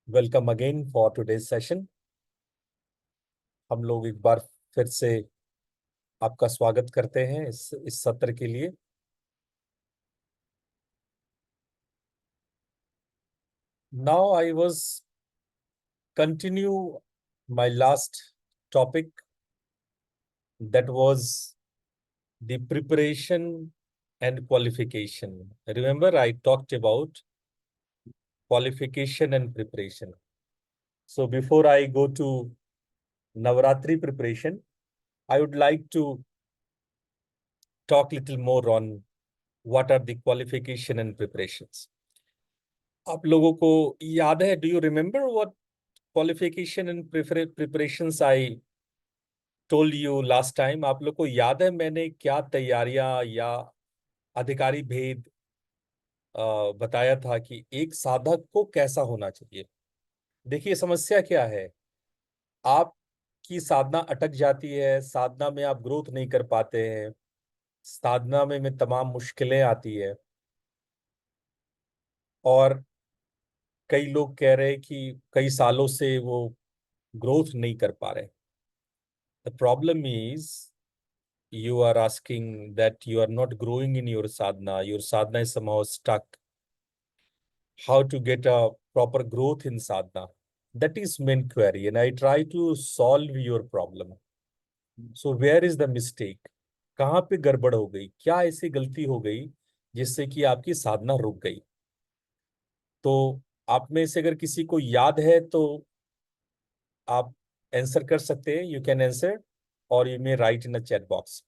Welcome again for today's session. हम लोग एक बार फिर से आपका स्वागत करते हैं इस सत्र के लिए। Now I was continue my last topic, that was the preparation and qualification. Remember I talked about qualification and preparation. So before I go to Navaratri preparation, I would like to talk little more on what are the qualification and preparations. आप लोगों को याद है, do you remember what qualification and preparations I told you last time? आप लोग को याद है मैंने क्या तैयारियां या अधिकारी भेद बताया था कि एक साधक को कैसा होना चाहिए? देखिए समस्या क्या है, आपकी साधना अटक जाती है, साधना में आप ग्रोथ नहीं कर पाते हैं, साधना में तमाम मुश्किलें आती है, और कई लोग कह रहे हैं कि कई सालों से वो ग्रोथ नहीं कर पा रहे। The problem is you are asking that you are not growing in your sadhana is somehow stuck. How to get a proper growth in sadhana? That is main query, and I try to solve your problem. So where is the mistake? कहाँ पे गड़बड़ हो गई, क्या ऐसी गलती हो गई जिससे कि आपकी साधना रुक गई? तो आप में से अगर किसी को याद है तो आप आंसर कर सकते हैं, यू कैन आंसर, और you may write in a chat box.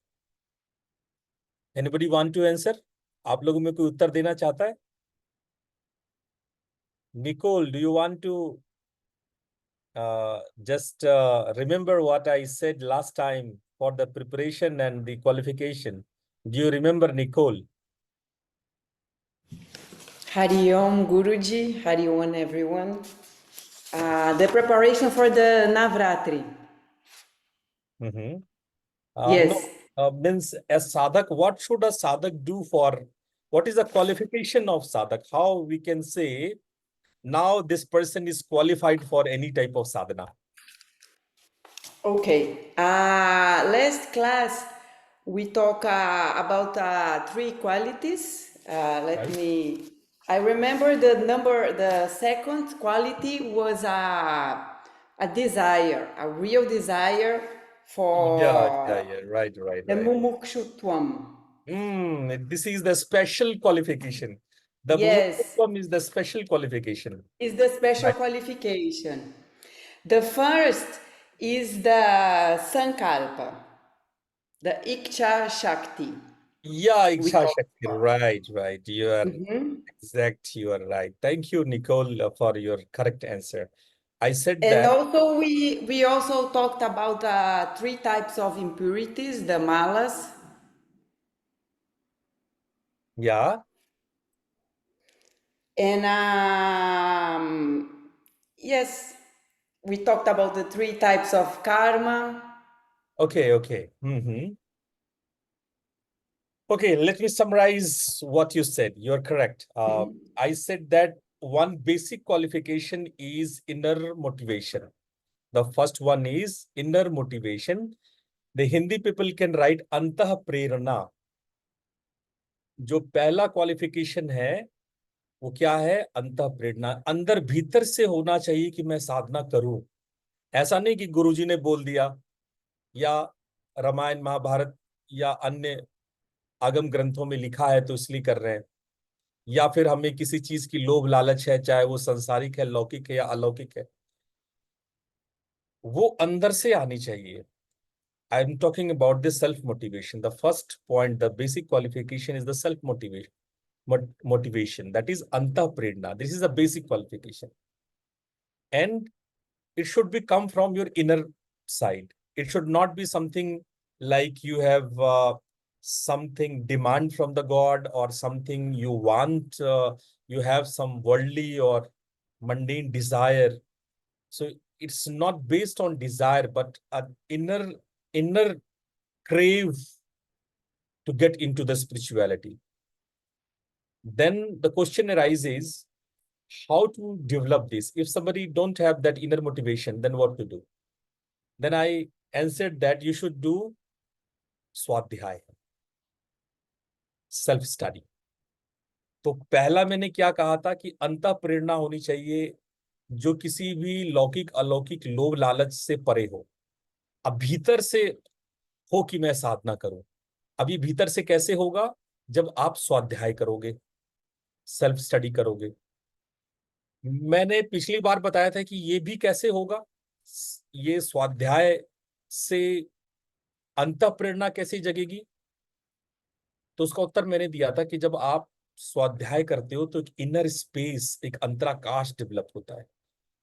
Anybody want to answer? आप लोगों में कोई उत्तर देना चाहता है? Nicole, do you want to just remember what I said last time for the preparation and the qualification? Do you remember, Nicole? Hari Om Guruji, Hari Om everyone. The preparation for the Navratri. Mm-hmm. Yes. No, means a sadhak, what should a sadhak do for, what is the qualification of sadhak? How we can say now this person is qualified for any type of sadhana? Okay. Last class we talk about three qualities. Right? I remember the number. The second quality was a desire, a real desire for Yeah. Right. the mumukshutvam. This is the special qualification. The Yes, Mumukshutvam is the special qualification. is the special Right. qualification. The first is the Sankalpa, the Iksha Shakti. Yeah, We Iksha talk Shakti. about. Right. You are Mhm. exact. You are right. Thank you, Nicole, for your correct answer. I said And that. also we also talked about three types of impurities, the malas, Yeah. and yes, we talked about the three types of karma. Okay. Okay, let me summarize what you said. You're correct. I said that one basic qualification is inner motivation. The first one is inner motivation. The Hindi people can write antah prerana. जो पहला qualification है वो क्या है? अंतः प्रेरणा, अंदर भीतर से होना चाहिए कि मैं साधना करूं। ऐसा नहीं कि गुरुजी ने बोल दिया, या रामायण महाभारत या अन्य आगम ग्रंथों में लिखा है तो इसलिए कर रहे हैं, या फिर हमें किसी चीज की लोभ लालच है, चाहे वो संसारिक है, लौकिक है या अलौकिक है, वो अंदर से आनी चाहिए। आई am talking about the self motivation. The first point, the basic qualification is the self motivation, that is anta prerna. This is a basic qualification, and it should be come from your inner side. It should not be something like you have something demand from the god, or something you want, you have some worldly or mundane desire. So it's not based on desire but an inner crave to get into the spirituality. Then the question arises, how to develop this. If somebody don't have that inner motivation, then what to do? Then I answered that you should do स्वाध्याय, self study. तो पहला मैंने क्या कहा था कि अंतः प्रेरणा होनी चाहिए जो किसी भी लौकिक अलौकिक लोभ लालच से परे हो. अब भीतर से हो कि मैं साधना करूं. अभी भीतर से कैसे होगा? जब आप स्वाध्याय करोगे, सेल्फ स्टडी करोगे. मैंने पिछली बार बताया था कि ये भी कैसे होगा, ये स्वाध्याय से अंतः प्रेरणा कैसे जगेगी. तो उसका उत्तर मैंने दिया था कि जब आप स्वाध्याय करते हो तो एक इनर स्पेस, एक अंतराकाश डेवलप होता है.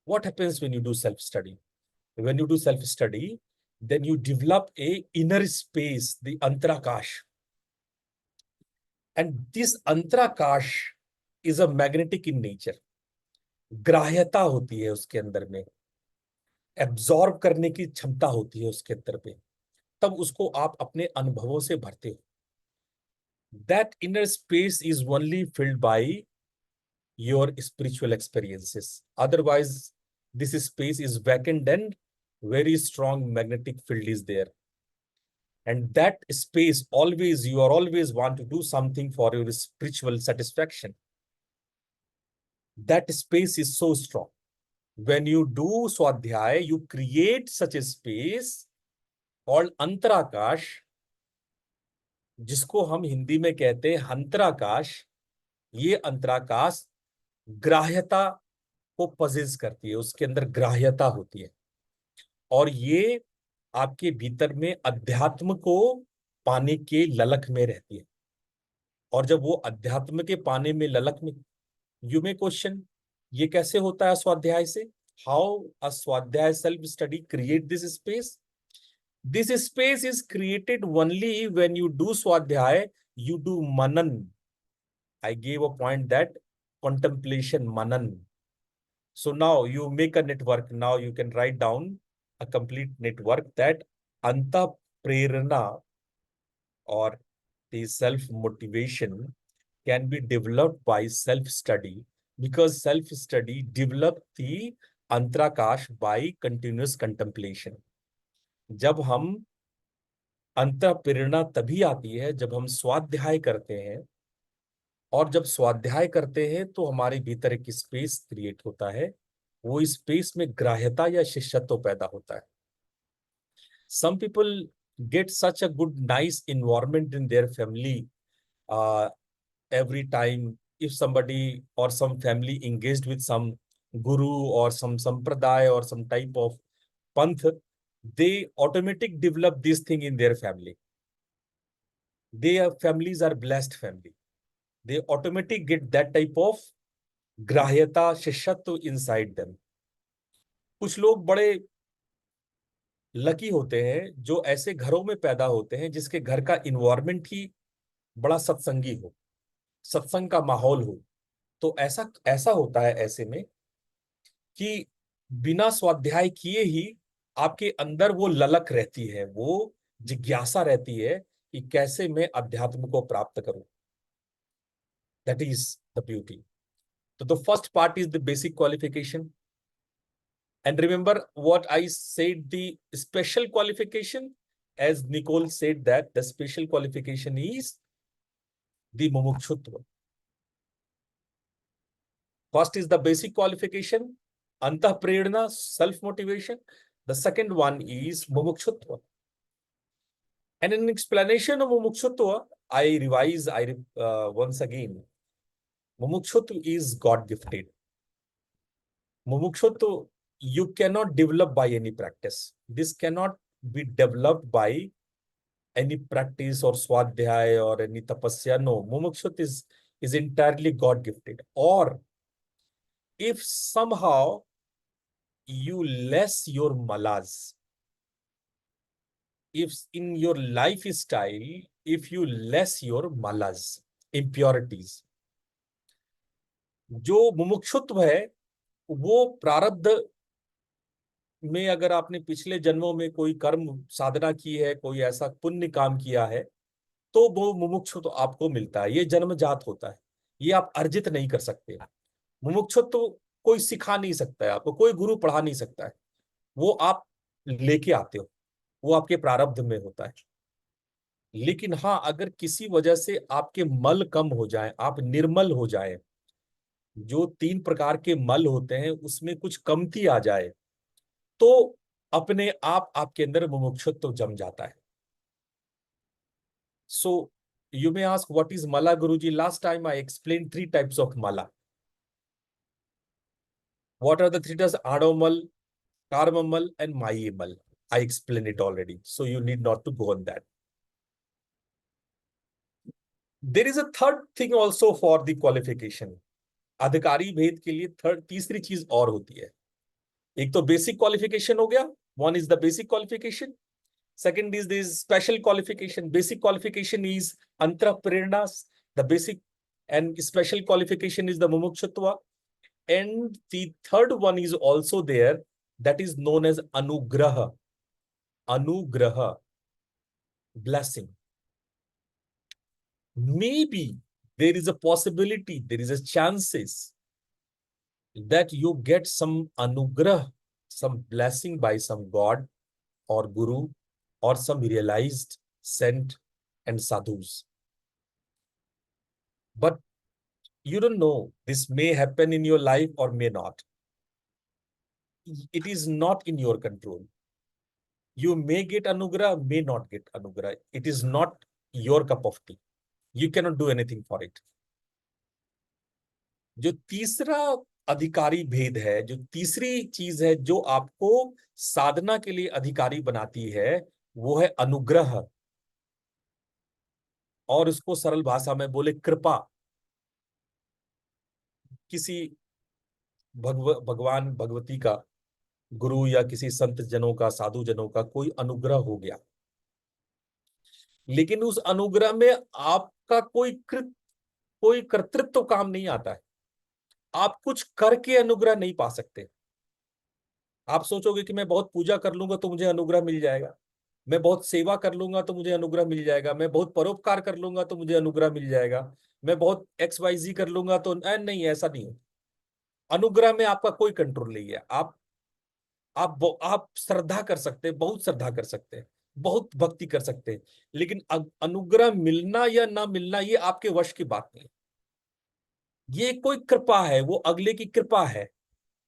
What happens when you do self study? When you do self study, then you develop a inner space, the antarakash. And this antarakash is a magnetic in nature. ग्राह्यता होती है उसके अंदर में, absorb करने की क्षमता होती है उसके अंदर में. तब उसको आप अपने अनुभवों से भरते हो. That inner space is only filled by your spiritual experiences. Otherwise, this space is vacant and very strong magnetic field is there. And that space always, you are always want to do something for your spiritual satisfaction. That space is so strong. When you do Swadhyay, you create such a space called Antarakash, जिसको हम हिंदी में कहते हैं अंतराकाश. ये अंतराकाश ग्राह्यता को possess करती है, उसके अंदर ग्राह्यता होती है. और ये आपके भीतर में अध्यात्म को पाने के ललक में रहती है. और जब वो अध्यात्म के पाने में ललक में, यू मे क्वेश्चन, ये कैसे होता है स्वाध्याय से? हाउ अ स्वाध्याय self study create this space? This space is created only when you do Swadhyay, you do Manan. I gave a point that contemplation, Manan. So now you make a network. Now you can write down a complete network that Anta Prerana or the self-motivation can be developed by self-study, because self-study develop the Antrakash by continuous contemplation. जब हम अंतः प्रेरणा तभी आती है जब हम स्वाध्याय करते हैं. और जब स्वाध्याय करते हैं तो हमारे भीतर एक स्पेस क्रिएट होता है. वो स्पेस में ग्राह्यता या शिष्यत्व पैदा होता है. Some people get such a good nice environment in their family. every time if somebody or some family engaged with some guru or some sampradaya or some type of panth, they automatically develop this thing in their family. Their families are blessed family. They automatically get that type of ग्राह्यता, शिष्यत्व inside them. कुछ लोग बड़े lucky होते हैं जो ऐसे घरों में पैदा होते हैं जिसके घर का इन्वायरमेंट ही बड़ा सत्संगी हो, सत्संग का माहौल हो. तो ऐसा ऐसा होता है ऐसे में कि बिना स्वाध्याय किए ही आपके अंदर वो ललक रहती है, वो जिज्ञासा रहती है कि कैसे मैं अध्यात्म को प्राप्त करूं. That is the beauty. तो the first part is the basic qualification. And remember what I said, the special qualification, as Nicole said that the special qualification is the mumukshutva. First is the basic qualification, antah prerna, self-motivation. The second one is mumukshutva. And in explanation of mumukshutva, I revise once again. Mumukshutva is God-gifted. Mumukshutva you cannot develop by any practice. This cannot be developed by any practice or swadhyay or any tapasya. No, mumukshut is entirely God gifted. Or if somehow you less your malas, if in your lifestyle, if you less your malas, impurities, जो मुमुक्षुत्व है वो प्रारब्ध में, अगर आपने पिछले जन्मों में कोई कर्म साधना की है, कोई ऐसा पुण्य काम किया है, तो वो मुमुक्षु तो आपको मिलता है. ये जन्मजात होता है, ये आप अर्जित नहीं कर सकते. मुमुक्षुत्व कोई सिखा नहीं सकता है आपको, कोई गुरु पढ़ा नहीं सकता है, वो आप लेके आते हो, वो आपके प्रारब्ध में होता है। लेकिन हाँ, अगर किसी वजह से आपके मल कम हो जाए, आप निर्मल हो जाए, जो 3 प्रकार के मल होते हैं उसमें कुछ कमती आ जाए, तो अपने आप आपके अंदर मुमुक्षुत्व जम जाता है। So you may ask what is मला Guruji? Last time I explain 3 types of mala. What are the 3 types? Adomal, Karmamal, and Mayimal. I explained it already, so you need not to go on that. There is a third thing also for the qualification. अधिकारी भेद के लिए तीसरी चीज और होती है। एक तो बेसिक क्वालिफिकेशन हो गया, one is the basic qualification. Second is this special qualification. Basic qualification is antraprerna. The basic and special qualification is the mumukshutva. And the third one is also there, that is known as anugraha. Anugraha, blessing. Maybe there is a possibility, there is a chances that you get some anugrah, some blessing by some god or guru or some realized saint and sadhus. But you don't know, this may happen in your life or may not. It is not in your control. You may get anugrah, may not get anugrah. It is not your cup of tea. You cannot do anything for it. जो तीसरा अधिकारी भेद है, जो तीसरी चीज है जो आपको साधना के लिए अधिकारी बनाती है, वो है अनुग्रह, और उसको सरल भाषा में बोले कृपा। किसी भगवान भगवती का, गुरु या किसी संत जनों का, साधु जनों का कोई अनुग्रह हो गया, लेकिन उस अनुग्रह में आपका कोई कर्तृत्व काम नहीं आता है। आप कुछ करके अनुग्रह नहीं पा सकते। आप सोचोगे कि मैं बहुत पूजा कर लूंगा तो मुझे अनुग्रह मिल जाएगा, मैं बहुत सेवा कर लूंगा तो मुझे अनुग्रह मिल जाएगा, मैं बहुत परोपकार कर लूंगा तो मुझे अनुग्रह मिल जाएगा, मैं बहुत XYZ कर लूंगा तो नहीं, ऐसा नहीं है। अनुग्रह में आपका कोई कंट्रोल नहीं है। आप श्रद्धा कर सकते हैं, बहुत श्रद्धा कर सकते हैं, बहुत भक्ति कर सकते हैं, लेकिन अनुग्रह मिलना या ना मिलना ये आपके वश की बात नहीं है। ये कोई कृपा है, वो अगले की कृपा है,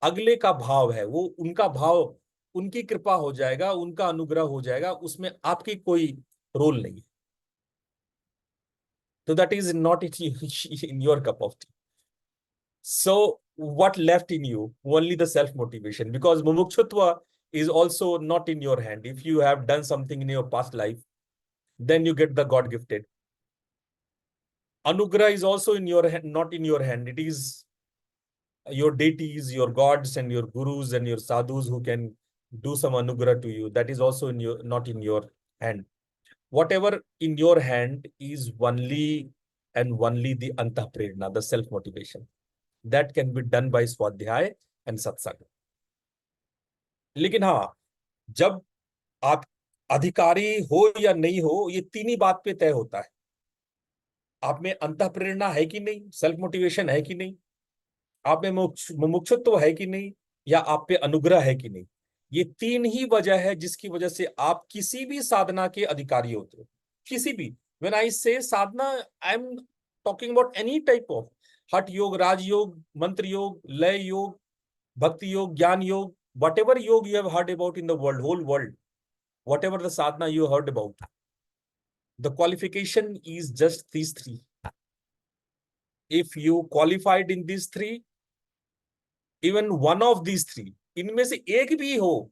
अगले का भाव है, वो उनका भाव, उनकी कृपा हो जाएगा, उनका अनुग्रह हो जाएगा, उसमें आपकी कोई रोल नहीं है। तो that is not in your cup of T. So what left in you? Only the self motivation, because mumukshutva is also not in your hand. If you have done something in your past life, then you get the God gifted. Anugrah is also in your hand, not in your hand. It is your deities, your gods and your gurus and your sadhus who can do some anugrah to you. That is also in your, not in your hand. Whatever in your hand is only and only the antah-prerna, the self motivation. That can be done by swadhyay and satsang. लेकिन हाँ, जब आप अधिकारी हो या नहीं हो, ये तीन ही बात पे तय होता है। आप में अंतःप्रेरणा है कि नहीं, सेल्फ मोटिवेशन है कि नहीं, आप में मुमुक्षुत्व है कि नहीं, या आप पे अनुग्रह है कि नहीं। ये तीन ही वजह है जिसकी वजह से आप किसी भी साधना के अधिकारी होते हो। किसी भी, when I say sadhana, I am talking about any type of hatha yoga, राजयोग, मंत्र योग, लय योग, भक्ति योग, ज्ञान योग, whatever yoga you have heard about in the world, whole world, whatever the sadhana you heard about, the qualification is just these three. If you qualified in these three, even one of these three, इनमें से एक भी हो,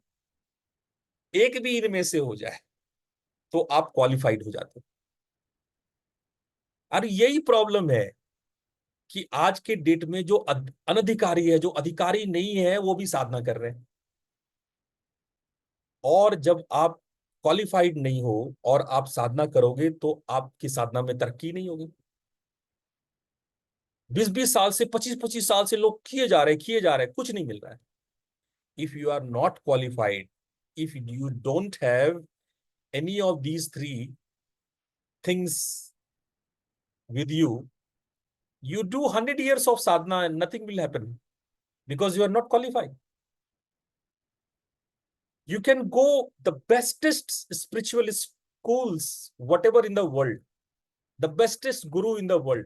एक भी इनमें से हो जाए, तो आप क्वालिफाइड हो जाते हो। और यही प्रॉब्लम है कि आज के डेट में जो अनधिकारी है, जो अधिकारी नहीं है, वो भी साधना कर रहे हैं। और जब आप क्वालिफाइड नहीं हो और आप साधना करोगे तो आपकी साधना में तरक्की नहीं होगी। 20-20 साल से, 25-25 साल से लोग किए जा रहे, कुछ नहीं मिल रहा है। If you are not qualified, if you don't have any of these 3 things with you, You do 100 years of sadhana and nothing will happen because you are not qualified. You can go the bestest spiritual schools, whatever in the world, the bestest guru in the world.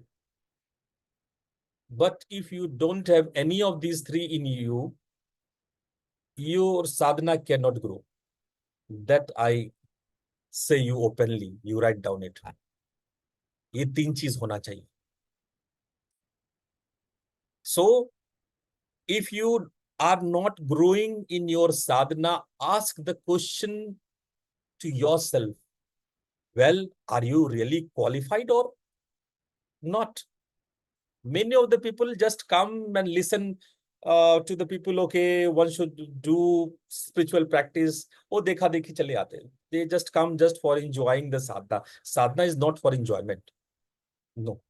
But if you don't have any of these three in you, your sadhana cannot grow. That I say you openly, you write down it. ये तीन चीज होना चाहिए. So, if you are not growing in your sadhana, ask the question to yourself, well, are you really qualified or not? Many of the people just come and listen to the people, okay, one should do spiritual practice. Oh, dekha dekhi chale aate. They just come just for enjoying the sadhana. Sadhana is not for enjoyment. No.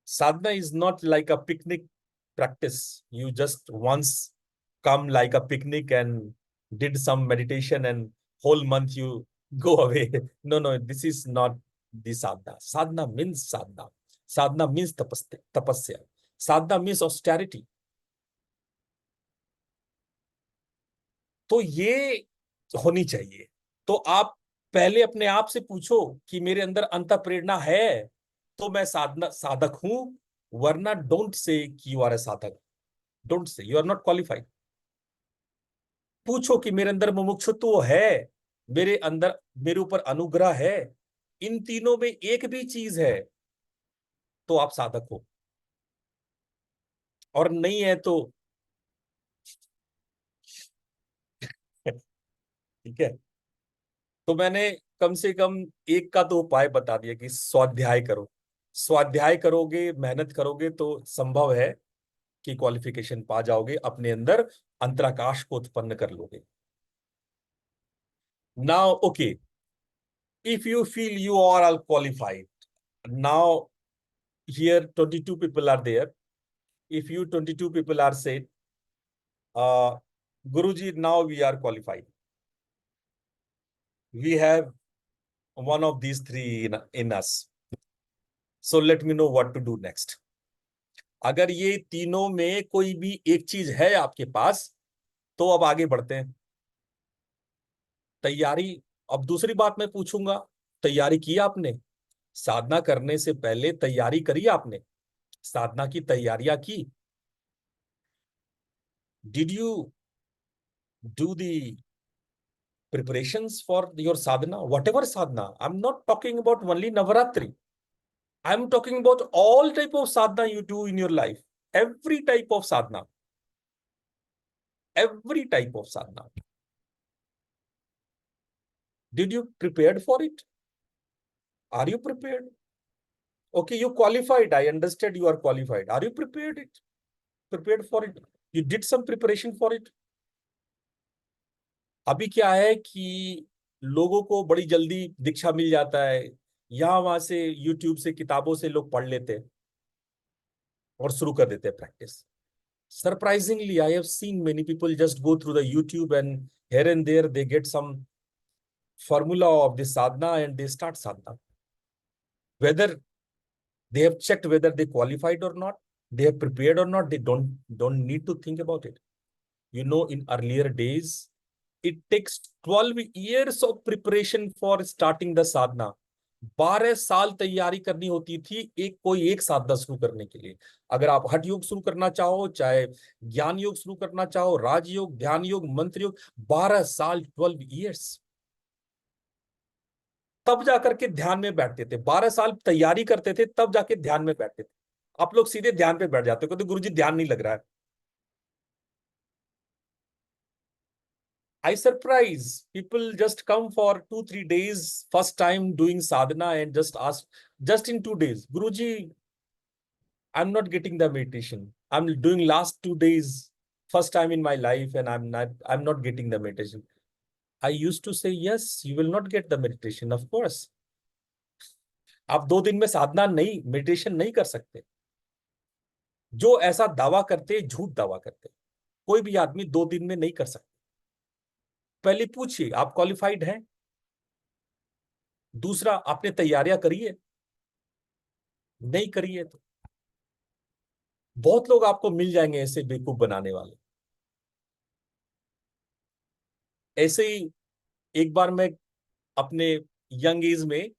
Sadhana is not like a picnic practice. You just once come like a picnic and did some meditation and whole month you go away. No, no, this is not the sadhana. Sadhana means sadhana. Sadhana means tapasya. Sadhana means austerity. तो ये होनी चाहिए. तो आप पहले अपने आप से पूछो कि मेरे अंदर अंतः प्रेरणा है तो मैं साधक हूं, वरना डोंट से कि यू आर ए साधक. Don't say you are not qualified. पूछो कि मेरे अंदर मुमुक्षुत्व है, मेरे अंदर मेरे ऊपर अनुग्रह है. इन तीनों में एक भी चीज है तो आप साधक हो, और नहीं है तो ठीक है. तो मैंने कम से कम एक का तो उपाय बता दिया कि स्वाध्याय करो. स्वाध्याय करोगे, मेहनत करोगे तो संभव है कि क्वालिफिकेशन पा जाओगे, अपने अंदर अंतराकाश को उत्पन्न कर लोगे. Now okay, if you feel you are all qualified, now here 22 people are there. If you 22 people are said, Guruji, now we are qualified, we have one of these three in us, so let me know what to do next. अगर ये तीनों में कोई भी एक चीज है आपके पास तो अब आगे बढ़ते हैं. तैयारी. अब दूसरी बात मैं पूछूंगा, तैयारी की आपने? साधना करने से पहले तैयारी करी आपने? साधना की तैयारियां की? Did you do the preparations for your sadhana, whatever sadhana? I'm not talking about only Navaratri. I'm talking about all type of sadhana you do in your life. Every type of sadhana. Every type of sadhana. Did you prepared for it? Are you prepared? Okay, you qualified. I understand you are qualified. Are you prepared for it? You did some preparation for it? अभी क्या है कि लोगों को बड़ी जल्दी दीक्षा मिल जाता है, यहां वहां से यूट्यूब से किताबों से लोग पढ़ लेते हैं और शुरू कर देते हैं practice. Surprisingly, I have seen many people just go through the YouTube and here and there they get some formula of the sadhana and they start sadhana. Whether they have checked whether they qualified or not, they have prepared or not, they don't need to think about it. You know, in earlier days, it takes 12 years of preparation for starting the sadhana. 12 साल तैयारी करनी होती थी कोई एक साधना शुरू करने के लिए. अगर आप हठ योग शुरू करना चाहो, चाहे ज्ञान योग शुरू करना चाहो, राजयोग, ध्यान योग, मंत्र योग, 12 साल, 12 इयर्स. तब जाकर के ध्यान में बैठते थे. 12 साल तैयारी करते थे, तब जाके ध्यान में बैठते थे. आप लोग सीधे ध्यान पे बैठ जाते हो, कहते गुरुजी ध्यान नहीं लग रहा है. I surprise people just come for 2-3 days, first time doing sadhana and just ask, just in 2 days, Guruji, I'm not getting the meditation. I'm doing last 2 days, first time in my life, and I'm not getting the meditation. I used to say, yes, you will not get the meditation, of course. आप 2 दिन में साधना नहीं, meditation नहीं कर सकते. जो ऐसा दावा करते, झूठ दावा करते. कोई भी आदमी 2 दिन में नहीं कर सकता. पहले पूछिए आप क्वालिफाइड हैं. दूसरा, आपने तैयारियां करी है. नहीं करिए तो बहुत लोग आपको मिल जाएंगे ऐसे बेवकूफ बनाने वाले। ऐसे ही एक बार मैं अपने यंग एज में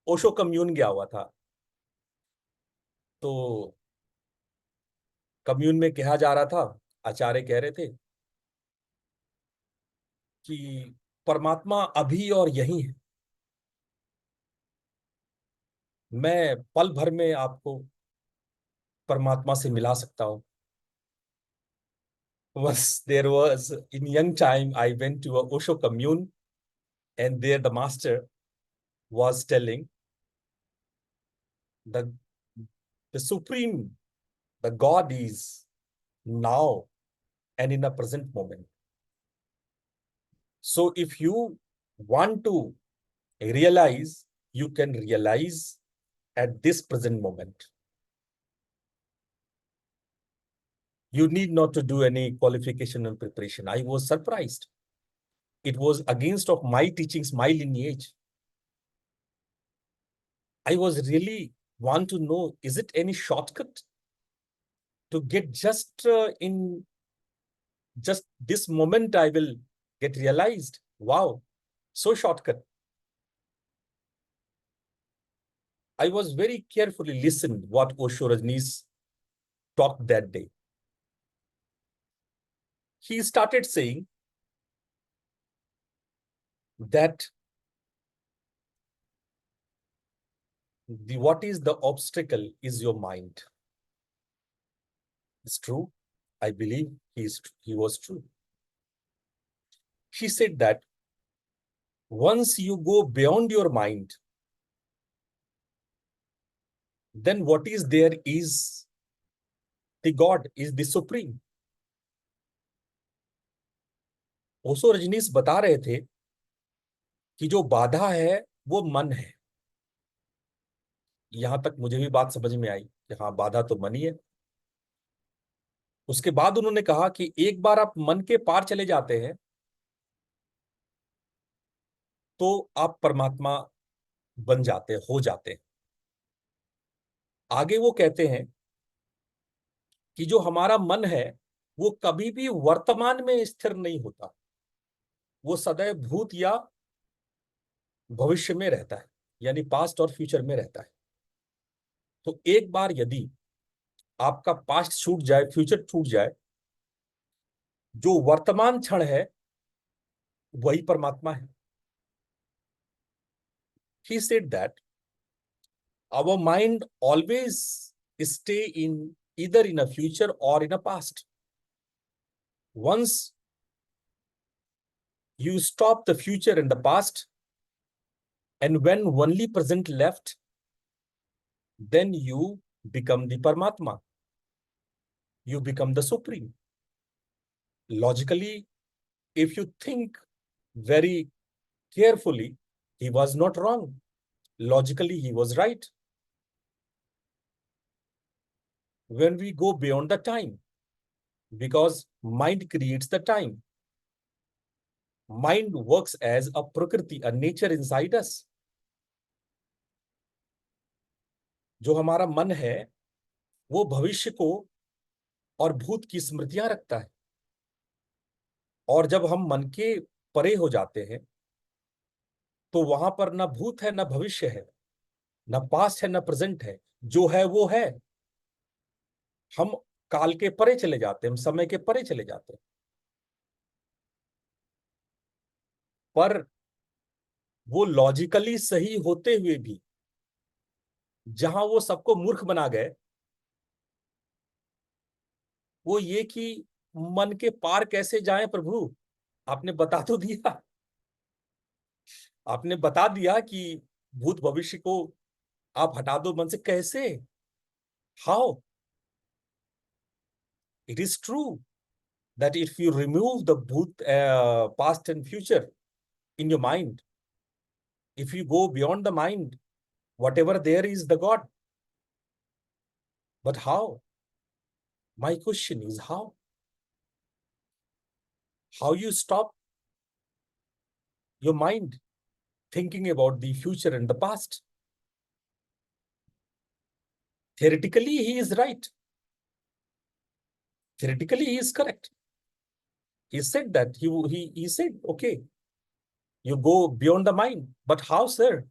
ओशो कम्यून गया हुआ था। तो कम्यून में कहा जा रहा था, आचार्य कह रहे थे कि परमात्मा अभी और यहीं है, मैं पल भर में आपको परमात्मा से मिला सकता हूं। Once there was in young time, I went to a Osho commune, and there the master was telling the the supreme, the God is now and in a present moment. So if you want to realize, you can realize at this present moment. You need not to do any qualification and preparation. I was surprised. It was against of my teachings, my lineage. I was really want to know, is it any shortcut to get in just this moment I will get realized? Wow, so shortcut. I was very carefully listened what Osho Rajneesh talked that day. He started saying that what is the obstacle is your mind. It's true. I believe he was true. He said that once you go beyond your mind, then what is there is the God, is the supreme. Osho Rajneesh बता रहे थे कि जो बाधा है वो मन है। यहां तक मुझे भी बात समझ में आई कि हाँ, बाधा तो मन ही है। उसके बाद उन्होंने कहा कि एक बार आप मन के पार चले जाते हैं तो आप परमात्मा बन जाते, हो जाते हैं। आगे वो कहते हैं कि जो हमारा मन है वो कभी भी वर्तमान में स्थिर नहीं होता, वो सदैव भूत या भविष्य में रहता है, यानी पास्ट और फ्यूचर में रहता है। तो एक बार यदि आपका पास्ट छूट जाए, फ्यूचर छूट जाए, जो वर्तमान क्षण है वही परमात्मा है। He said that our mind always stay in either in a future or in a past. Once you stop the future and the past, and when only present left, then you become the Paramatma. You become the Supreme. Logically, if you think very carefully, he was not wrong. Logically, he was right. When we go beyond the time, because mind creates the time. Mind works as a prakriti, a nature inside us. जो हमारा मन है वो भविष्य को और भूत की स्मृतियां रखता है। और जब हम मन के परे हो जाते हैं तो वहां पर ना भूत है, ना भविष्य है, ना पास्ट है, ना प्रेजेंट है। जो है वो है। हम काल के परे चले जाते हैं, हम समय के परे चले जाते हैं। पर वो लॉजिकली सही होते हुए भी जहां वो सबको मूर्ख बना गए, वो ये कि मन के पार कैसे जाएं प्रभु। आपने बता तो दिया, आपने बता दिया कि भूत भविष्य को आप हटा दो मन से, कैसे, how? It is true that if you remove the past and future in your mind, if you go beyond the mind, whatever there is the God. But how? My question is how? How you stop your mind thinking about the future and the past? theoretically he is right, theoretically he is correct. He said that he said, okay, you go beyond the mind. But how, sir?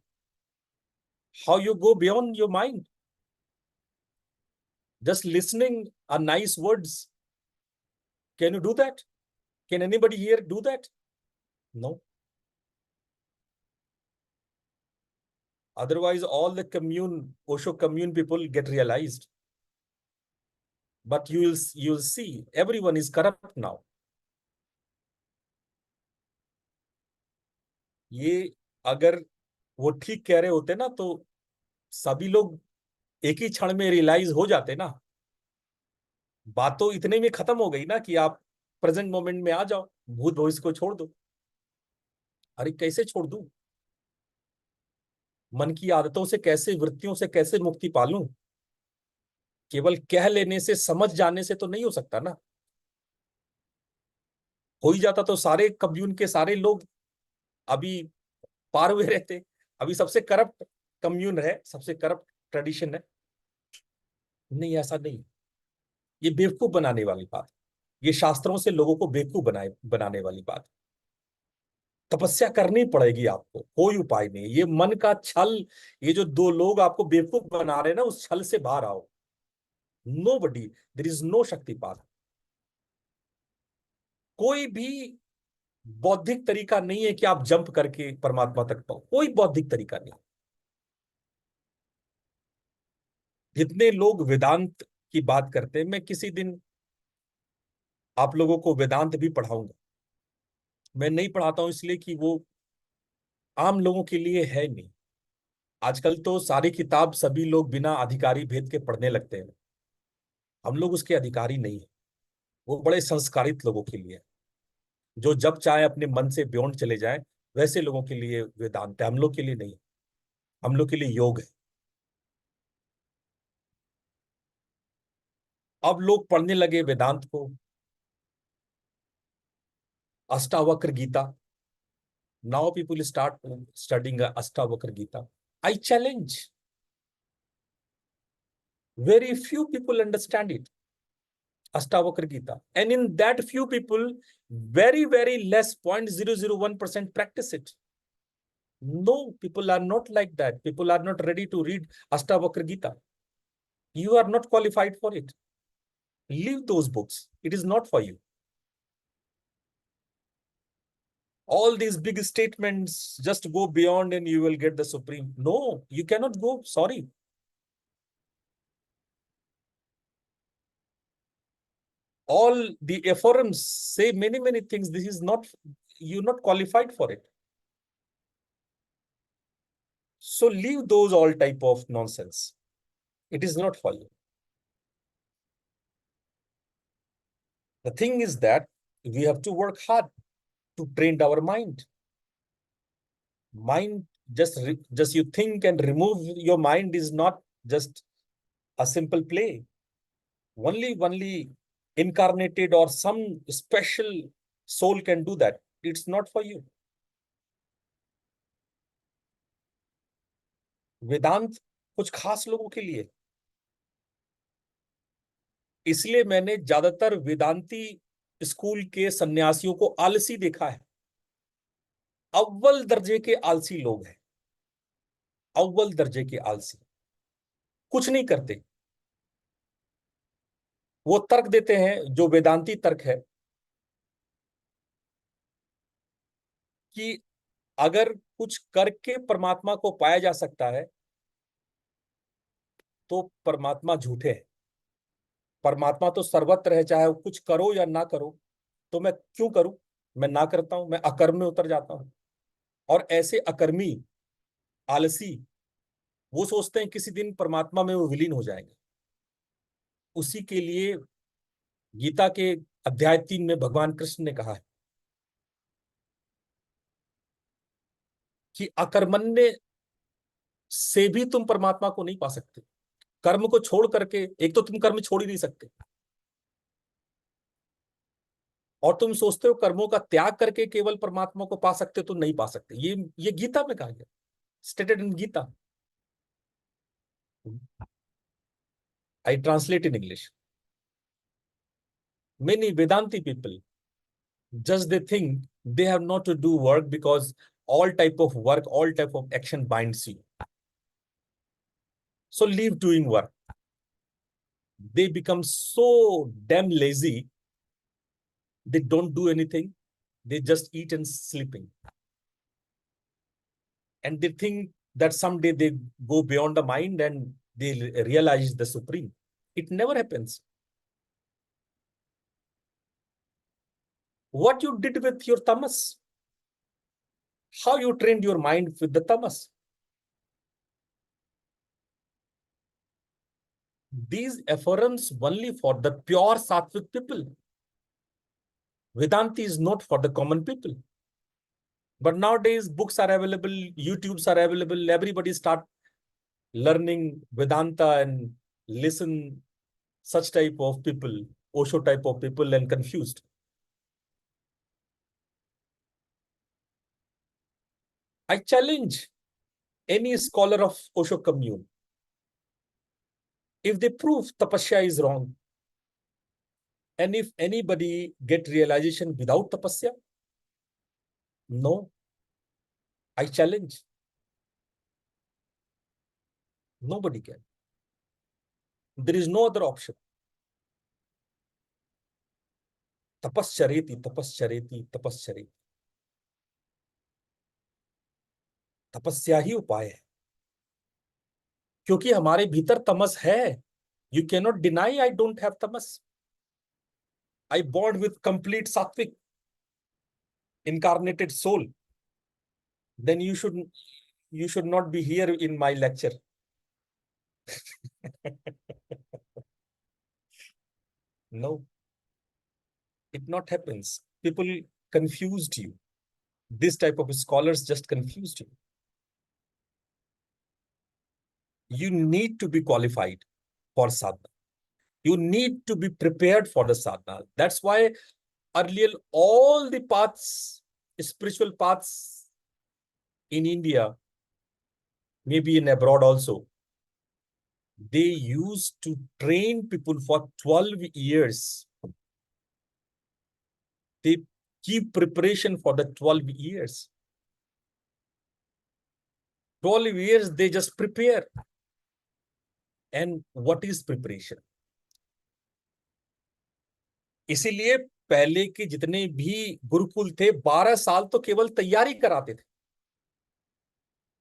How you go beyond your mind? Just listening a nice words. Can you do that? Can anybody here do that? No. Otherwise, all the Osho commune people get realized. But you'll see, everyone is corrupt now. ये अगर वो ठीक कह रहे होते ना, तो सभी लोग एक ही क्षण में रियलाइज हो जाते ना। बात तो इतने में खत्म हो गई ना कि आप प्रेजेंट मोमेंट में आ जाओ, भूत भविष्य को छोड़ दो। अरे कैसे छोड़ दूं? मन की आदतों से कैसे, वृत्तियों से कैसे मुक्ति पालूं? केवल कह लेने से, समझ जाने से तो नहीं हो सकता ना। हो ही जाता तो सारे कम्युन के सारे लोग अभी पार हुए रहते। अभी सबसे करप्ट कम्युन है, सबसे करप्ट ट्रेडिशन है। नहीं, ऐसा नहीं। ये बेवकूफ बनाने वाली बात, ये शास्त्रों से लोगों को बेवकूफ बनाने वाली बात। तपस्या करनी पड़ेगी आपको, कोई उपाय नहीं। ये मन का छल, ये जो दो लोग आपको बेवकूफ बना रहे हैं ना, उस छल से बाहर आओ। Nobody, there is no शक्तिपात। कोई भी बौद्धिक तरीका नहीं है कि आप जंप करके परमात्मा तक पाओ, कोई बौद्धिक तरीका नहीं। जितने लोग वेदांत की बात करते हैं, मैं किसी दिन आप लोगों को वेदांत भी पढ़ाऊंगा। मैं नहीं पढ़ाता हूं इसलिए कि वो आम लोगों के लिए है नहीं। आजकल तो सारी किताब सभी लोग बिना अधिकारी भेद के पढ़ने लगते हैं। हम लोग उसके अधिकारी नहीं है। वो बड़े संस्कारित लोगों के लिए है, जो जब चाहे अपने मन से बियॉन्ड चले जाए, वैसे लोगों के लिए वेदांत है। हम लोग के लिए नहीं। हम लोग के लिए योग है। अब लोग पढ़ने लगे वेदांत को, Ashtavakra Gita. Now people start studying Ashtavakra Gita. I challenge, very few people understand it, Ashtavakra Gita. And in that few people, very less, 0.001% practice it. No, people are not like that. People are not ready to read Ashtavakra Gita. You are not qualified for it. Leave those books. It is not for you. All these big statements, just go beyond and you will get the supreme. No, you cannot go. Sorry. All the aphorisms say many things. This is not, you're not qualified for it. So leave those all type of nonsense. It is not for you. The thing is that we have to work hard to train our mind. Mind, just you think and remove your mind is not just a simple play. Only incarnated or some special soul can do that. It's not for you. वेदांत कुछ खास लोगों के लिए। इसलिए मैंने ज्यादातर Vedanti school के सन्यासियों को आलसी देखा है। अव्वल दर्जे के आलसी लोग हैं, अव्वल दर्जे के आलसी, कुछ नहीं करते। वो तर्क देते हैं, जो वेदांती तर्क है कि अगर कुछ करके परमात्मा को पाया जा सकता है तो परमात्मा झूठे है। परमात्मा तो सर्वत्र है, चाहे वो कुछ करो या ना करो। तो मैं क्यों करूं? मैं ना करता हूं, मैं अकर्म में उतर जाता हूं। और ऐसे अकर्मी आलसी, वो सोचते हैं किसी दिन परमात्मा में वो विलीन हो जाएंगे। उसी के लिए गीता के अध्याय 3 में भगवान कृष्ण ने कहा है कि अकर्मण्य से भी तुम परमात्मा को नहीं पा सकते। कर्म को छोड़ करके, एक तो तुम कर्म छोड़ ही नहीं सकते, और तुम सोचते हो कर्मों का त्याग करके केवल परमात्मा को पा सकते, तो नहीं पा सकते। ये गीता में कहा गया, stated in Gita. I translate in English. Many Vedanti people, just they think they have not to do work because all type of work, all type of action binds you. So leave doing work. They become so damn lazy. They don't do anything. They just eat and sleeping. And they think that someday they go beyond the mind and they realize the supreme. It never happens. What you did with your tamas, how you trained your mind with the tamas. These affirms only for the pure sattvic people. Vedanta is not for the common people. But nowadays, books are available, YouTubes are available. Everybody start learning Vedanta and listen such type of people, Osho type of people, and confused. I challenge any scholar of Osho commune. If they prove tapasya is wrong, and if anybody get realization without tapasya, no, I challenge. Nobody can. There is no other option. Tapaschareti, tapaschareti, tapaschareti. तपस्या ही उपाय है, क्योंकि हमारे भीतर तमस है. You can not deny I don't have Tamas. I born with complete सात्विक incarnated soul. Then you should not be here in my lecture. No, it not happens. People confused you. This type of scholars just confused you. You need to be qualified for sadhana. You need to be prepared for the sadhana. That's why earlier all the paths, spiritual paths in India, maybe in abroad also, they used to train people for 12 years. They keep preparation for the 12 years. 12 years, they just prepare. And what is preparation? इसीलिए पहले के जितने भी गुरुकुल थे 12 साल तो केवल तैयारी कराते थे.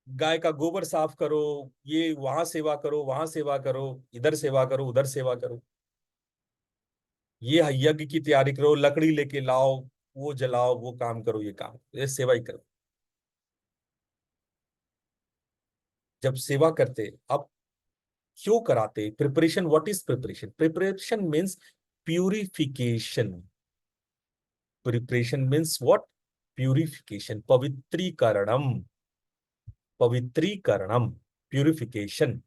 गाय का गोबर साफ करो, ये वहां सेवा करो, वहां सेवा करो, इधर सेवा करो, उधर सेवा करो, ये यज्ञ की तैयारी करो, लकड़ी लेके लाओ, वो जलाओ, वो काम करो, ये काम, ये सेवा ही करो. जब सेवा करते, अब क्यों कराते? Preparation. What is preparation? Preparation means purification. Preparation means what? Purification. पवित्रीकरणम. पवित्रीकरणम. Purification.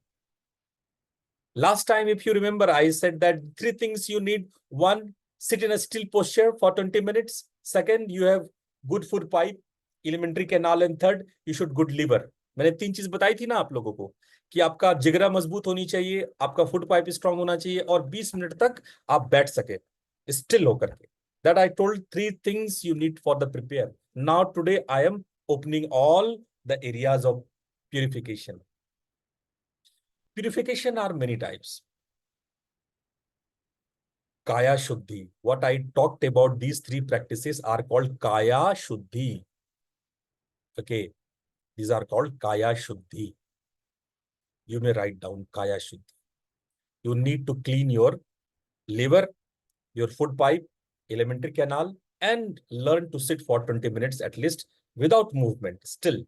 Last time, if you remember, I said that 3 things you need. 1, sit in a still posture for 20 minutes. Second, you have good food pipe, elementary canal. And third, you should good liver. मैंने 3 चीज बताई थी ना आप लोगों को, कि आपका जिगरा मजबूत होनी चाहिए, आपका फूड पाइप स्ट्रांग होना चाहिए, और 20 मिनट तक आप बैठ सके स्टिल होकर के. That I told 3 things you need for the prepare. Now today I am opening all the areas of purification. Purification are many types. Kaya Shuddhi. What I talked about, these 3 practices are called Kaya Shuddhi. Okay. These are called Kaya Shuddhi. You may write down Kaya Shuddhi. You need to clean your liver, your food pipe, elementary canal, and learn to sit for 20 minutes at least without movement still.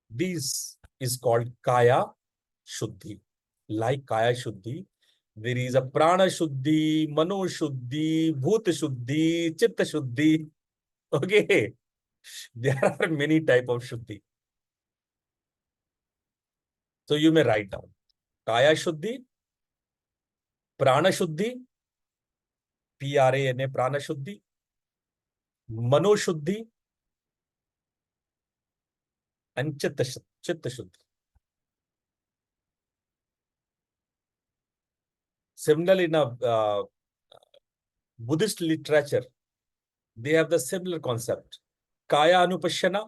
This is called Kaya Shuddhi. Like Kaya Shuddhi, there is a Prana Shuddhi, Mano Shuddhi, Bhut Shuddhi, Chitta Shuddhi. Okay. There are many type of Shuddhi. So you may write down Kaya Shuddhi, Prana Shuddhi, Prana, Prana Shuddhi, Mano Shuddhi, and Chitta Shuddhi. Similarly, in a Buddhist literature, they have the similar concept. Kaya Anupashyana,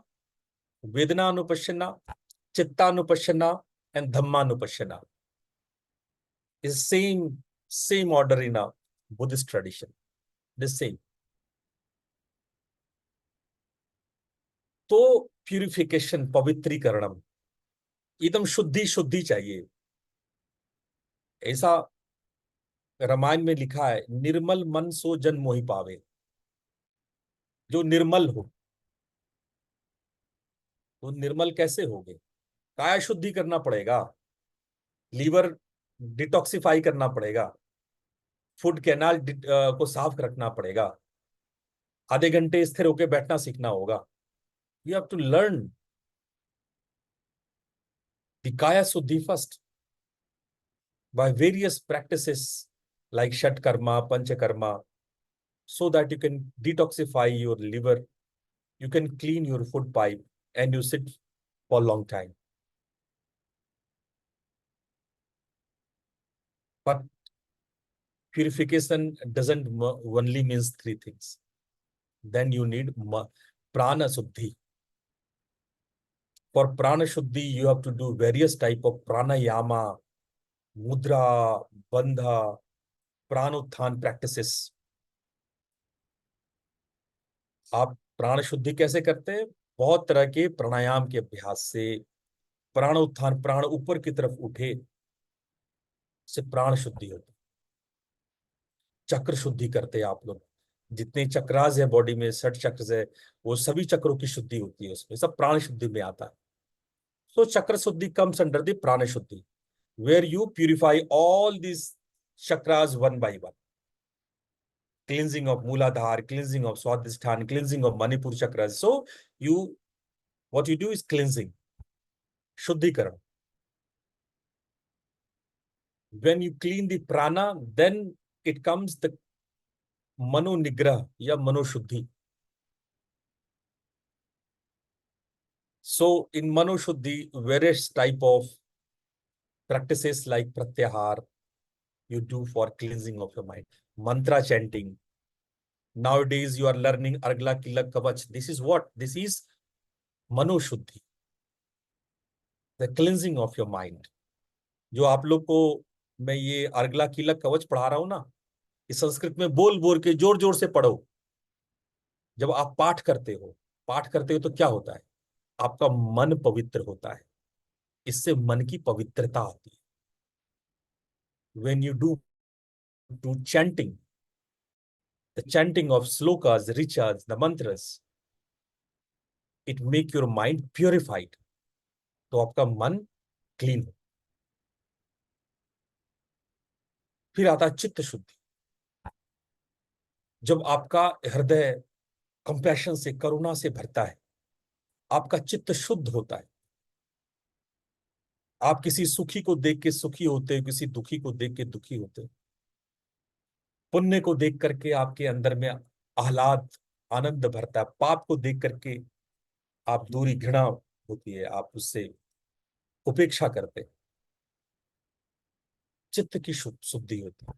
Vedana Anupashyana, Chitta Anupashyana, and Dhamma Anupashyana is same order in a Buddhist tradition. The same. तो purification, पवित्रीकरणम, एकदम शुद्धि शुद्धि चाहिए। ऐसा रामायण में लिखा है, निर्मल मन सो जन मोहि पावे। जो निर्मल हो, वो निर्मल कैसे होगे? काया शुद्धि करना पड़ेगा, लीवर डिटॉक्सिफाई करना पड़ेगा, फूड कैनाल को साफ रखना पड़ेगा, आधे घंटे स्थिर होकर बैठना सीखना होगा। You have to learn the kaya shuddhi first by various practices like Shat Karma, Pancha Karma, so that you can detoxify your liver, you can clean your food pipe, and you sit for a long time. But purification doesn't only means three things. Then you need prana shuddhi. For prana shuddhi, you have to do various type of pranayama, mudra, bandha, pranuthan practices. आप प्राण शुद्धि कैसे करते हैं? बहुत तरह के प्राणायाम के अभ्यास से, प्राण उत्थान, प्राण ऊपर की तरफ उठे, से प्राण शुद्धि होती। चक्र शुद्धि करते हैं आप लोग, जितने चक्रास है बॉडी में, 60 चक्र है, वो सभी चक्रों की शुद्धि होती है, उसमें सब प्राण शुद्धि में आता है। सो चक्र शुद्धि comes under the prana shuddhi, where you purify all this chakras one by one. Cleansing of Mooladhara, cleansing of Swadhisthana, cleansing of Manipur chakras. So what you do is cleansing, Shuddhikaran. When you clean the prana, then it comes the Mano Nigraha, ya Mano Shuddhi. So in Mano Shuddhi, various type of practices like Pratyahar, you do for cleansing of your mind. Mantra chanting. Nowadays, you are learning Argla Kilak Kavach. This is what? This is Mano Shuddhi, the cleansing of your mind. जो आप लोग को मैं ये अर्गला कीलक कवच पढ़ा रहा हूं ना, इस संस्कृत में बोल बोल के जोर जोर से पढ़ो। जब आप पाठ करते हो तो क्या होता है? आपका मन पवित्र होता है, इससे मन की पवित्रता आती है। When you do chanting, the chanting of slokas, richas, the mantras, it make your mind purified. तो आपका मन क्लीन हो। फिर आता है चित्त शुद्धि। जब आपका हृदय कंपैशन से, करुणा से भरता है, आपका चित्त शुद्ध होता है, आप किसी सुखी को देख के सुखी होते, किसी दुखी को देख के दुखी होते, पुण्य को देख करके आपके अंदर में आह्लाद, आनंद भरता है, पाप को देख करके आप दूरी, घृणा होती है, आप उससे उपेक्षा करते, चित्त की शुद्धि होती है।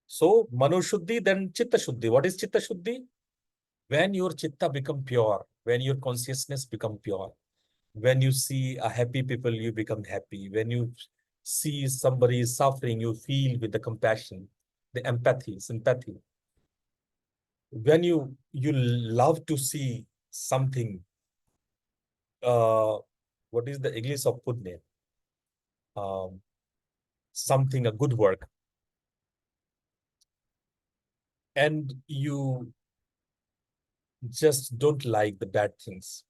सो मनोशुद्धि, देन चित्त शुद्धि। व्हाट इज चित्त शुद्धि? when your chitta become pure, when your consciousness become pure, when you see a happy people, you become happy. When you see somebody is suffering, you feel with the compassion, the empathy, sympathy. When you love to see something, what is the English of punya? Something, a good work, and you just don't like the bad things.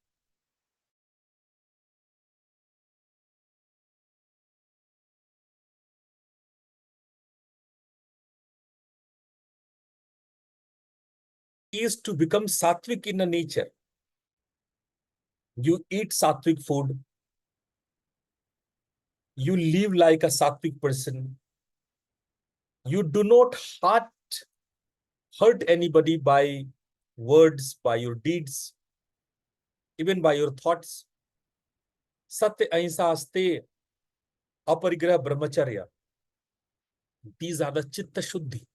Is to become sattvic in a nature. You eat sattvic food, you live like a sattvic person, you do not hurt anybody by words, by your deeds, even by your thoughts. Satya ahimsa aste aparigraha brahmacharya. These are the चित्त शुद्धि.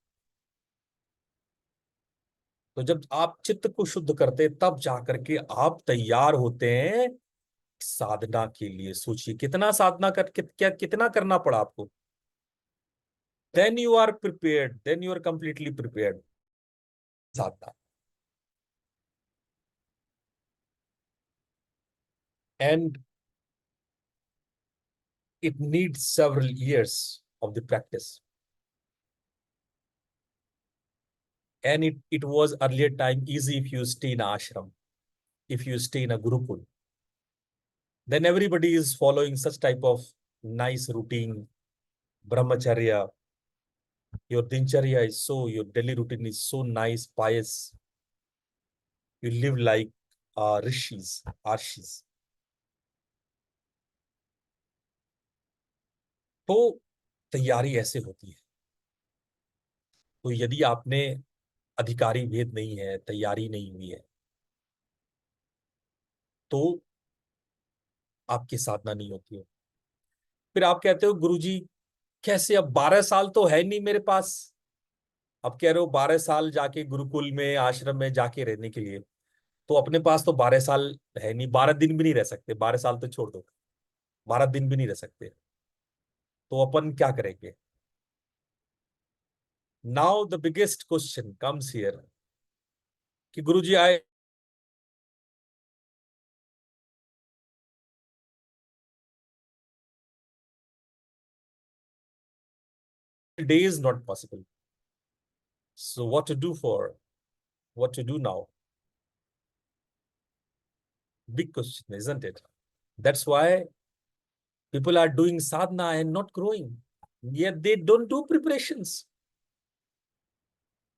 तो जब आप चित्त को शुद्ध करते तब जाकर के आप तैयार होते हैं साधना के लिए. सोचिए कितना साधना कर क्या कितना करना पड़ा आपको. Then you are prepared, then you are completely prepared. Sadhana. And it needs several years of the practice. And it was earlier time easy if you stay in ashram, if you stay in a gurukul. Then everybody is following such type of nice routine, brahmacharya. Your dincharya is so, your daily routine is so nice, pious. You live like rishis, arshis. तो तैयारी ऐसे होती है. तो यदि आपने अधिकारी भेद नहीं है, तैयारी नहीं हुई है, तो आपकी साधना नहीं होती है. फिर आप कहते हो गुरुजी कैसे, अब 12 साल तो है नहीं मेरे पास. अब कह रहे हो 12 साल जाके गुरुकुल में आश्रम में जाके रहने के लिए, तो अपने पास तो 12 साल है नहीं. 12 दिन भी नहीं रह सकते. 12 साल तो छोड़ दो, 12 दिन भी नहीं रह सकते. तो अपन क्या करेंगे. Now the biggest question comes here कि गुरुजी आए day is not possible. So what to do now? Big question, isn't it? That's why people are doing sadhana and not growing. Yet they don't do preparations.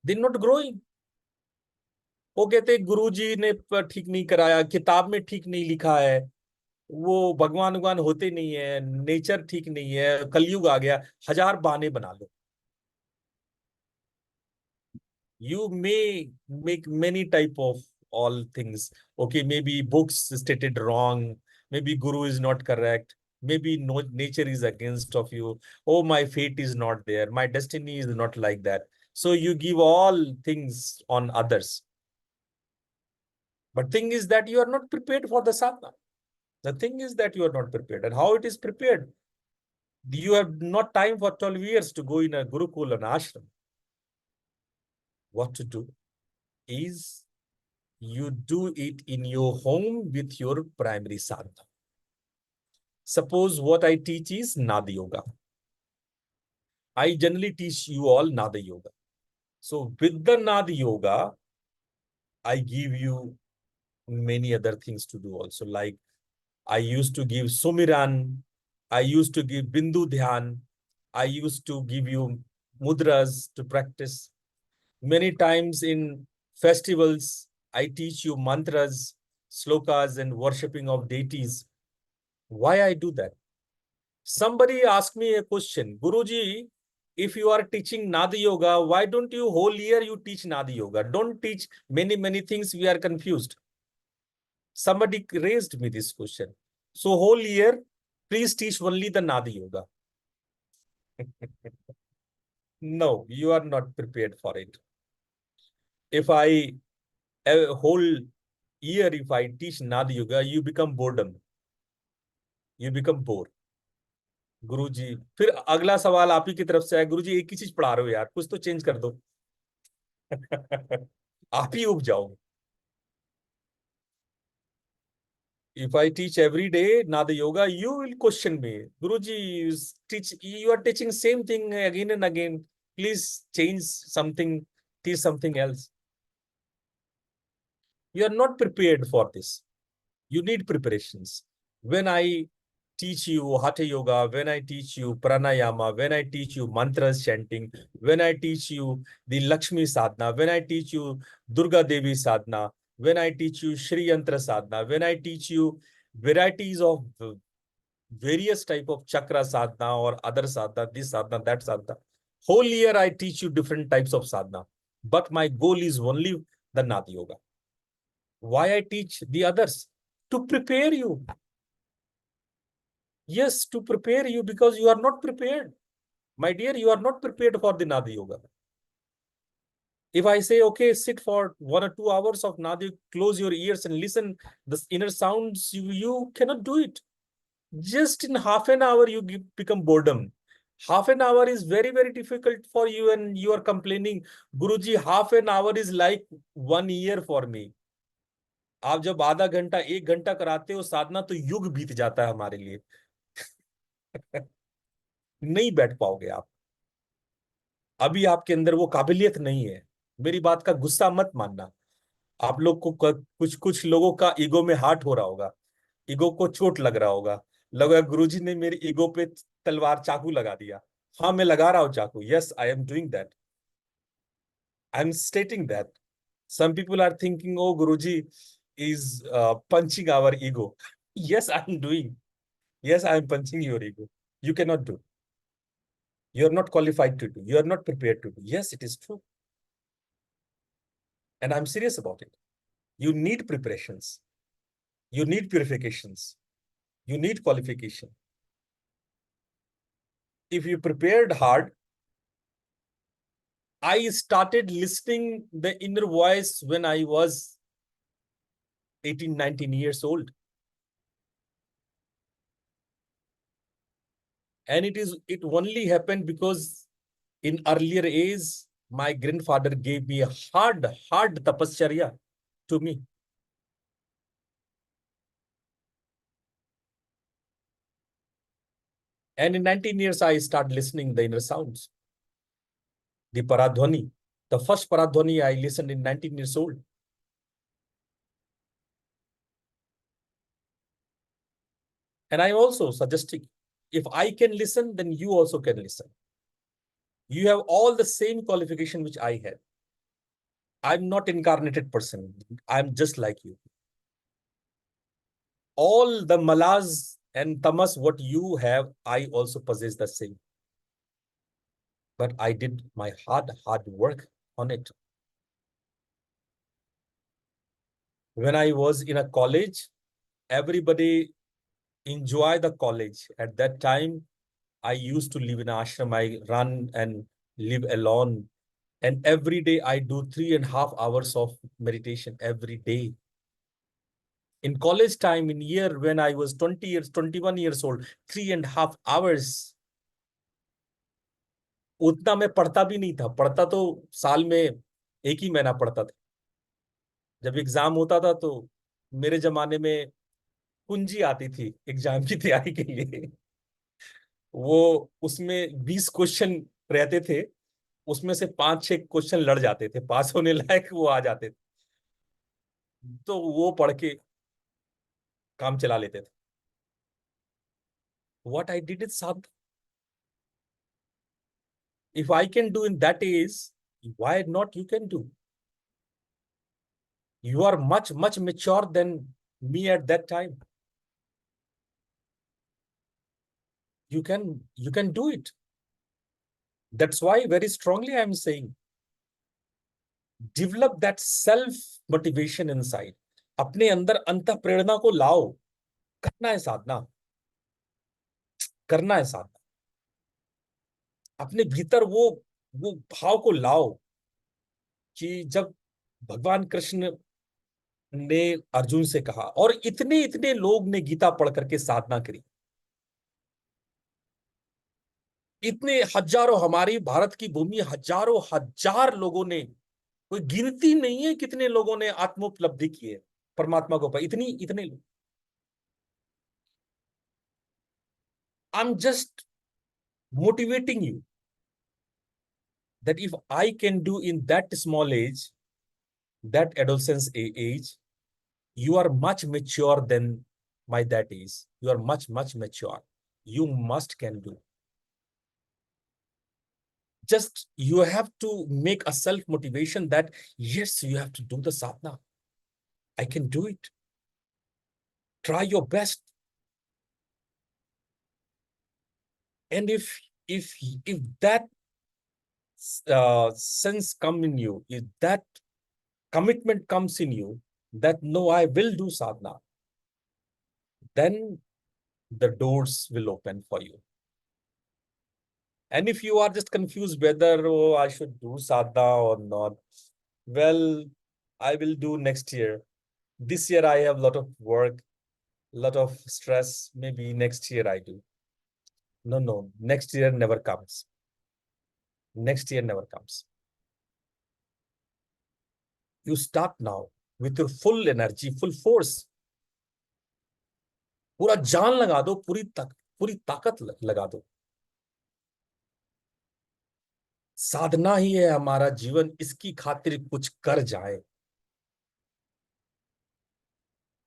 They're not growing. वो कहते गुरुजी ने ठीक नहीं कराया, किताब में ठीक नहीं लिखा है, वो भगवान भगवान होते नहीं है, नेचर ठीक नहीं है, कलयुग आ गया. हजार बहाने बना लो. You may make many type of all things. Okay, maybe books stated wrong, maybe guru is not correct, maybe no, nature is against of you. Oh, my fate is not there, my destiny is not like that. So you give all things on others. But thing is that you are not prepared for the sadhana. The thing is that you are not prepared. And how it is prepared? You have not time for 12 years to go in a gurukul and ashram. What to do is you do it in your home with your primary sadhana. Suppose what I teach is Nada Yoga. I generally teach you all Nada Yoga. So with the Nada Yoga, I give you many other things to do also. Like I used to give Sumiran, I used to give Bindu Dhyan, I used to give you mudras to practice. Many times in festivals, I teach you mantras, slokas, and worshipping of deities. Why I do that? Somebody asked me a question, Guruji, if you are teaching Nada Yoga, why don't you whole year you teach Nada Yoga? Don't teach many things, we are confused. Somebody raised me this question. So whole year, please teach only the Nada Yoga. No, you are not prepared for it. If I, a whole year, if I teach Nada Yoga, you become boredom. You become bored. गुरुजी, फिर अगला सवाल आप ही की तरफ से है, गुरुजी एक ही चीज पढ़ा रहे हो यार, कुछ तो चेंज कर दो. आप ही उब जाओगे. If I teach every day Nada Yoga, you will question me. Guruji, you are teaching same thing again and again. Please change something, teach something else. You are not prepared for this. You need preparations. When I teach you Hatha Yoga, when I teach you Pranayama, when I teach you mantras chanting, when I teach you the Lakshmi Sadhana, when I teach you Durga Devi Sadhana, when I teach you Shri Yantra Sadhana, when I teach you varieties of various type of chakra sadhana or other sadhana, this sadhana, that sadhana, whole year I teach you different types of sadhana. But my goal is only the Nada Yoga. Why I teach the others? To prepare you. Yes, to prepare you because you are not prepared. My dear, you are not prepared for the Nadi Yoga. If I say, okay, sit for 1 or 2 hours of Nadi, close your ears and listen the inner sounds, you cannot do it. Just in half an hour, you become boredom. Half an hour is very, very difficult for you, and you are complaining, Guruji, half an hour is like 1 year for me. आप जब आधा घंटा 1 घंटा कराते हो साधना, तो युग बीत जाता है हमारे लिए. नहीं बैठ पाओगे आप. अभी आपके अंदर वो काबिलियत नहीं है. मेरी बात का गुस्सा मत मानना. आप लोग को कुछ कुछ लोगों का ईगो में हार्ट हो रहा होगा, ईगो को चोट लग रहा होगा, लगा गुरुजी ने मेरे ईगो पे तलवार चाकू लगा दिया. हाँ, मैं लगा रहा हूं चाकू. Yes, I am doing that. I am stating that. Some people are thinking, oh Guruji is punching our ego. Yes, I'm doing. Yes, I'm punching your ego. You cannot do. You're not qualified to do. You're not prepared to do. Yes, it is true. And I'm serious about it. You need preparations. You need purifications. You need qualification. If you prepared hard, I started listening the inner voice when I was 18, 19 years old. And it only happened because in earlier age, my grandfather gave me a hard tapasya to me. And in 19 years, I started listening the inner sounds. The Paradhwani. The first Paradhwani I listened in 19 years old. And I'm also suggesting, if I can listen, then you also can listen. You have all the same qualification which I had. I'm not incarnated person. I'm just like you. All the malas and tamas what you have, I also possess the same. But I did my hard work on it. When I was in a college, everybody enjoy the college. At that time, I used to live in ashram. I run and live alone. And every day I do 3.5 hours of meditation every day. In college time, in year when I was 21 years old, 3.5 hours. उतना मैं पढ़ता भी नहीं था. पढ़ता तो साल में 1 ही महीना पढ़ता था. जब एग्जाम होता था तो मेरे जमाने में कुंजी आती थी एग्जाम की तैयारी के लिए. वो उसमें 20 क्वेश्चन रहते थे. उसमें से 5-6 क्वेश्चन लड़ जाते थे, पास होने लायक वो आ जाते थे. तो वो पढ़ के काम चला लेते थे. What I did is sadhana. If I can do in that age, why not you can do? You are much mature than me at that time. You can do it. That's why very strongly I am saying, develop that self motivation inside. अपने अंदर अंतः प्रेरणा को लाओ. करना है साधना. करना है साधना. अपने भीतर वो भाव को लाओ कि जब भगवान कृष्ण ने अर्जुन से कहा, और इतने लोग ने गीता पढ़ करके साधना करी, इतने हजारों, हमारी भारत की भूमि हजारों हजार लोगों ने, कोई गिनती नहीं है कितने लोगों ने आत्मोपलब्धि की है परमात्मा को पाया. इतने लोग. I am just motivating you that if I can do in that small age, that adolescence age, you are much mature than my that age. You are much mature. You must can do. Just you have to make a self motivation that yes, you have to do the sadhana. I can do it. Try your best. And if that sense come in you, if that commitment comes in you, that no, I will do sadhana, then the doors will open for you. And if you are just confused whether I should do sadhana or not, well, I will do next year. This year I have a lot of work, lot of stress. Maybe next year I do. No, next year never comes. Next year never comes. You start now with your full energy, full force. पूरा जान लगा दो, पूरी ताकत लगा दो. साधना ही है हमारा जीवन, इसकी खातिर कुछ कर जाए.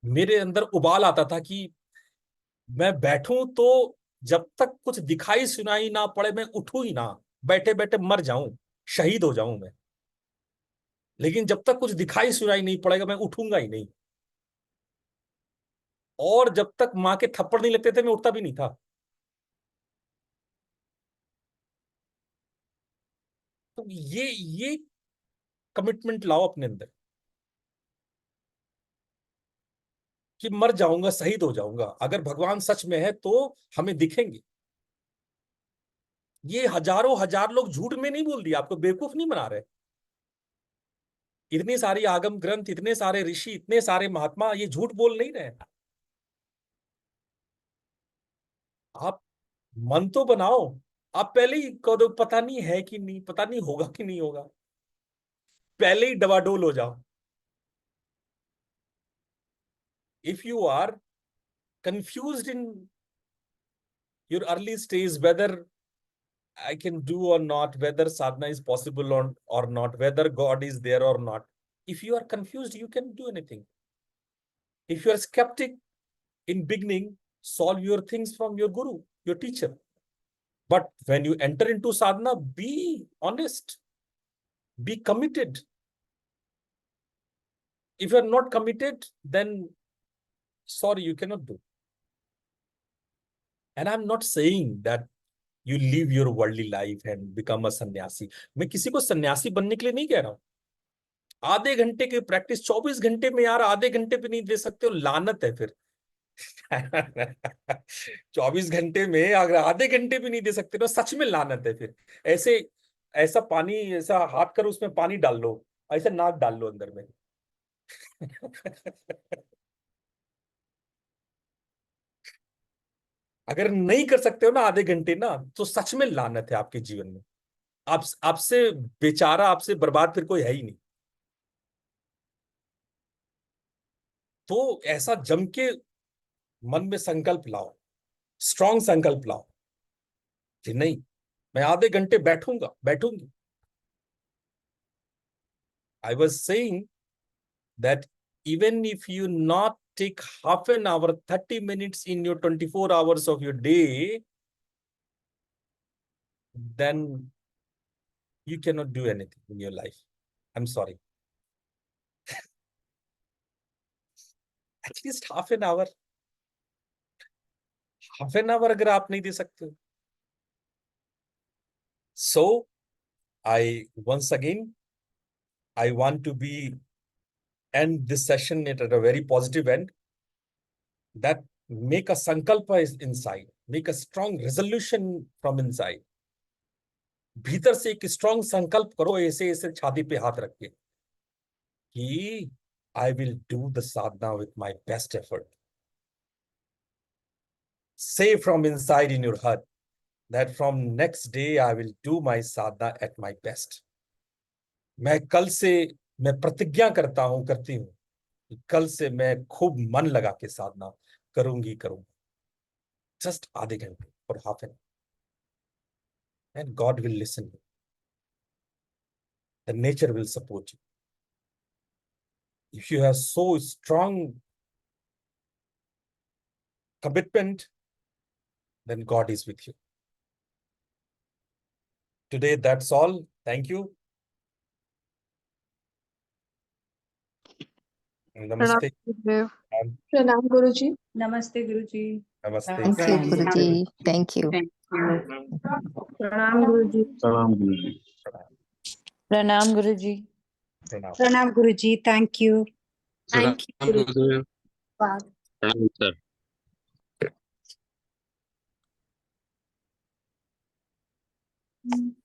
मेरे अंदर उबाल आता था कि मैं बैठूं तो जब तक कुछ दिखाई सुनाई ना पड़े मैं उठूं ही ना, बैठे बैठे मर जाऊं, शहीद हो जाऊं मैं. लेकिन जब तक कुछ दिखाई सुनाई नहीं पड़ेगा मैं उठूंगा ही नहीं. और जब तक मां के थप्पड़ नहीं लगते थे मैं उठता भी नहीं था. तो ये कमिटमेंट लाओ अपने अंदर कि मर जाऊंगा, शहीद हो जाऊंगा, अगर भगवान सच में है तो हमें दिखेंगे. ये हजारों हजार लोग झूठ में नहीं बोल दिया, आपको बेवकूफ नहीं बना रहे. इतनी सारी आगम ग्रंथ, इतने सारे ऋषि, इतने सारे महात्मा ये झूठ बोल नहीं रहे. आप मन तो बनाओ. आप पहले ही कह दो पता नहीं है कि नहीं, पता नहीं होगा कि नहीं होगा, पहले ही डवाडोल हो जाओ. If you are confused in your early stage whether I can do or not, whether sadhana is possible or not, whether God is there or not. If you are confused, you can do anything. If you are skeptic in beginning, solve your things from your guru, your teacher. But when you enter into sadhana, be honest, be committed. If you are not committed, then sorry, you cannot do. And I'm not saying that you live your worldly life and become a sannyasi. मैं किसी को सन्यासी बनने के लिए नहीं कह रहा हूं. आधे घंटे की प्रैक्टिस 24 घंटे में यार आधे घंटे पे नहीं दे सकते हो, लानत है फिर. 24 घंटे में अगर आधे घंटे भी नहीं दे सकते तो सच में लानत है फिर. ऐसे ऐसा पानी, ऐसा हाथ करो उसमें पानी डाल लो, ऐसा नाक डाल लो अंदर में. अगर नहीं कर सकते हो ना आधे घंटे ना, तो सच में लानत है आपके जीवन में. आपसे बेचारा, आपसे बर्बाद फिर कोई है ही नहीं. तो ऐसा जम के मन में संकल्प लाओ, स्ट्रॉन्ग संकल्प लाओ कि नहीं मैं आधे घंटे बैठूंगी. I was saying that even if you not take half an hour, 30 minutes in your 24 hours of your day, then you cannot do anything in your life. I'm sorry. At least half an hour. Half an hour अगर आप नहीं दे सकते. So, once again, I want to end this session at a very positive end. That make a sankalpa is inside. Make a strong resolution from inside. भीतर से एक strong संकल्प करो, ऐसे ऐसे छाती पे हाथ रख के कि I will do the sadhana with my best effort. Say from inside in your heart that from next day I will do my sadhana at my best. मैं कल से मैं प्रतिज्ञा करती हूं कि कल से मैं खूब मन लगा के साधना करूंगी. Just आधे घंटे or half an hour. And God will listen. The nature will support you. If you have so strong commitment, then God is with you. Today, that's all. Thank you. Namaste. प्रणाम गुरुजी. नमस्ते गुरुजी. Namaste. Thank you, Guruji. Thank you. प्रणाम गुरुजी. प्रणाम गुरुजी. Pranam Guruji. Pranam. प्रणाम Guruji. Thank you. Thank you Guruji. प्रणाम sir. Mm.